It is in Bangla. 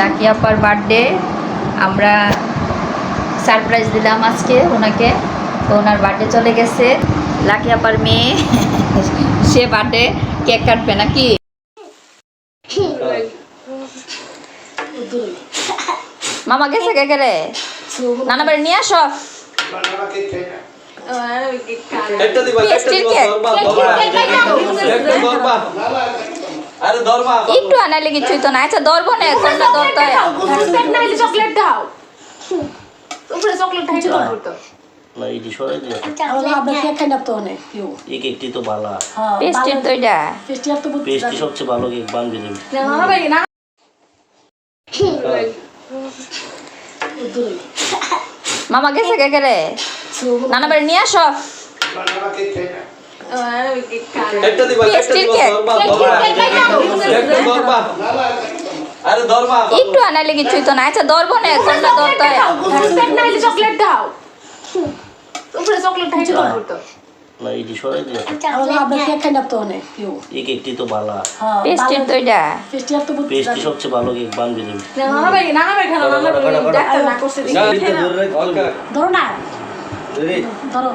লাকি আপার বার্থডে আমরা সারপ্রাইজ দিলাম আজকে ওনাকে। তো ওনার বার্থডে চলে গেছে, লাকি আপার মেয়ে সে বার্থডে কেক কাটবে নাকি? মামা গেছে কে রে? নানা বাড়ি নিয়ে আসো। একটু আনাইলে কিছুই তো না। আচ্ছা ধরবো না, কোনটা ধরতে হয়? চকলেট দাও, উপরে চকলেটটা হেঁটে ধরবো তো। না এই সরাই দিয়ে আমরা কেক খাই না তো অনেক কেউ। এই কেকটি তো ভালো, পেস্টির তো এটা পেস্টি আর তো পেস্টটি সবচেয়ে ভালো কেক বানবে দেবে। না ভাই না মামা গেছে কে রে? নানা বাড়ি নিয়ে আসো। পেস্টির কেক একটু আনাইলে কিছুই তো না। আচ্ছা ধরবো না, কোনটা ধরতে হয়? চকলেট দাও, উপরে চকলেটটা হেঁটে ধরবো তো। না এই সরাই দিয়ে আমরা কেক খাই না তো অনেক কেউ। এই কেকটি তো ভালো, পেস্টির তো এটা পেস্টি আর তো পেস্টটি সবচেয়ে ভালো কেক বানবে দেবে। না ভাই খেলো না করছে। ধরো না, ধরো।